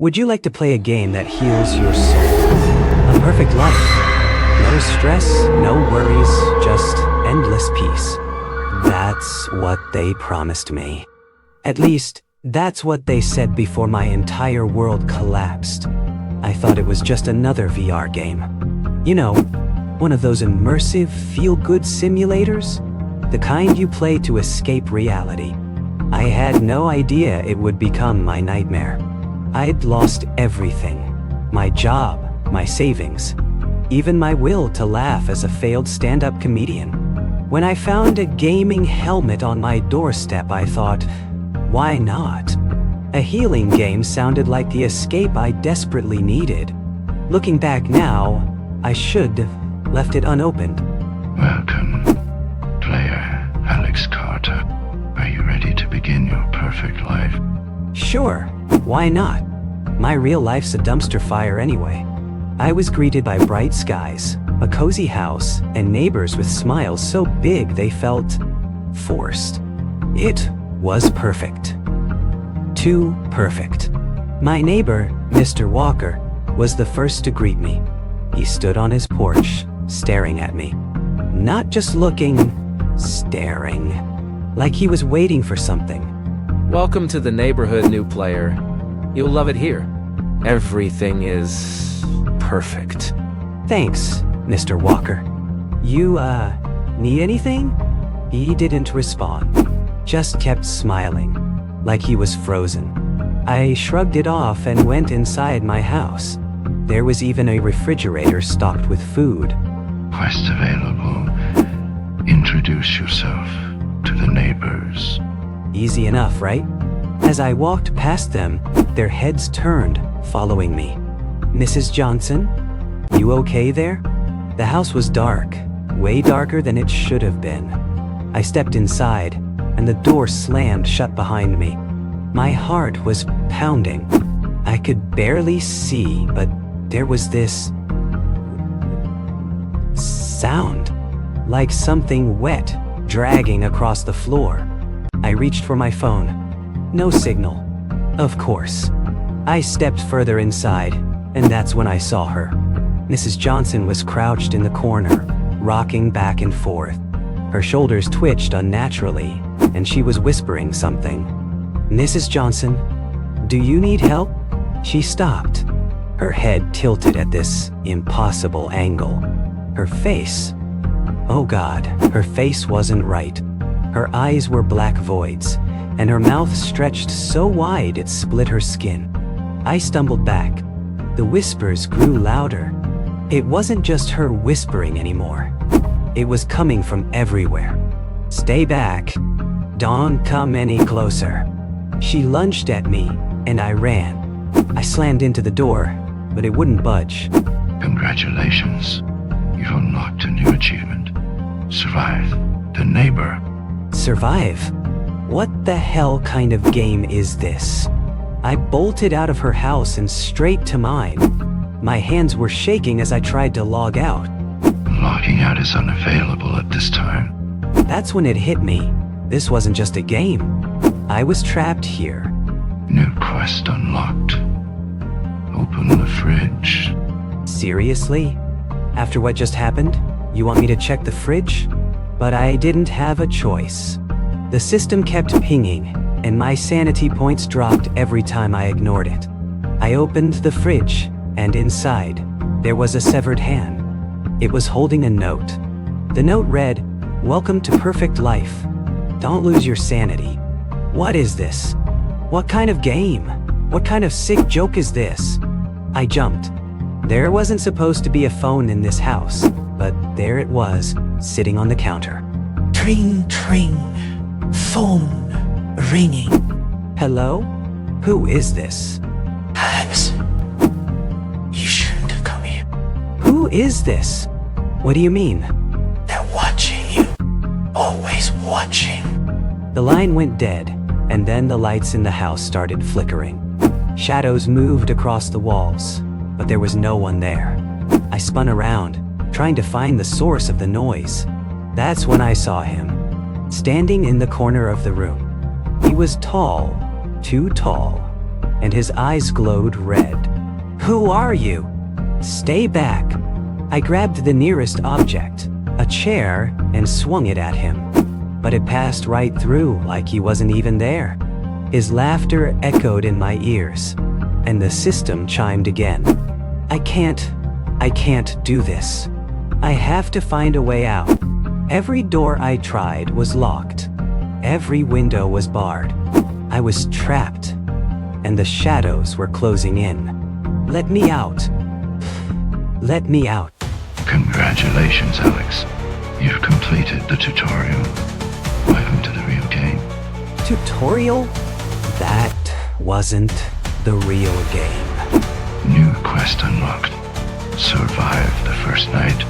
Would you like to play a game that heals your soul? A perfect life. No stress, no worries, just endless peace. That's what they promised me. At least, that's what they said before my entire world collapsed. I thought it was just another VR game. You know, one of those immersive, feel-good simulators? The kind you play to escape reality. I had no idea it would become my nightmare. I'd lost everything. My job, my savings, even my will to laugh as a failed stand-up comedian. When I found a gaming helmet on my doorstep, I thought, why not? A healing game sounded like the escape I desperately needed. Looking back now, I should have left it unopened. Welcome, player Alex Carter. Are you ready to begin your perfect life? Sure, why not? My real life's a dumpster fire anyway. I was greeted by bright skies, a cozy house, and neighbors with smiles so big they felt forced. It was perfect. Too perfect. My neighbor, Mr. Walker, was the first to greet me. He stood on his porch, staring at me. Not just looking, staring. Like he was waiting for something. Welcome to the neighborhood, new player. You'll love it here. Everything is perfect. Thanks, Mr. Walker. You, need anything? He didn't respond, just kept smiling, like he was frozen. I shrugged it off and went inside my house. There was even a refrigerator stocked with food. Quest available. Introduce yourself to the neighbors. Easy enough, right? As I walked past them, their heads turned, following me. Mrs. Johnson? You okay there? The house was dark, way darker than it should have been. I stepped inside, and the door slammed shut behind me. My heart was pounding. I could barely see, but there was this sound, like something wet dragging across the floor. I reached for my phone. No signal. Of course. I stepped further inside, and that's when I saw her. Mrs. Johnson was crouched in the corner, rocking back and forth. Her shoulders twitched unnaturally, and she was whispering something. Mrs. Johnson, do you need help? She stopped, her head tilted at this impossible angle. Her face, oh God, her face wasn't right. Her eyes were black voids, and her mouth stretched so wide it split her skin. I stumbled back. The whispers grew louder. It wasn't just her whispering anymore. It was coming from everywhere. Stay back. Don't come any closer. She lunged at me, and I ran. I slammed into the door, but it wouldn't budge. Congratulations. You've unlocked a new achievement. Survive the neighbor. Survive? What the hell kind of game is this? I bolted out of her house and straight to mine. My hands were shaking as I tried to log out. Logging out is unavailable at this time. That's when it hit me. This wasn't just a game. I was trapped here. New quest unlocked. Open the fridge. Seriously? After what just happened, you want me to check the fridge? But I didn't have a choice. The system kept pinging, and my sanity points dropped every time I ignored it. I opened the fridge, and inside, there was a severed hand. It was holding a note. The note read, "Welcome to perfect life. Don't lose your sanity." What is this? What kind of game? What kind of sick joke is this? I jumped. There wasn't supposed to be a phone in this house, but there it was, sitting on the counter. Tring, tring. Phone ringing. Hello? Who is this? Alex, you shouldn't have come here. Who is this? What do you mean? They're watching you. Always watching. The line went dead, and then the lights in the house started flickering. Shadows moved across the walls, but there was no one there. I spun around, trying to find the source of the noise. That's when I saw him, standing in the corner of the room. He was tall, too tall. and his eyes glowed red. "Who are you? Stay back." I grabbed the nearest object, a chair, and swung it at him. But it passed right through like he wasn't even there. His laughter echoed in my ears, and the system chimed again. I can't do this. I have to find a way out. Every door I tried was locked. Every window was barred. I was trapped, and the shadows were closing in. Let me out. Let me out. Congratulations, Alex. You've completed the tutorial. Welcome to the real game. Tutorial? That wasn't the real game. New quest unlocked. Survive the first night.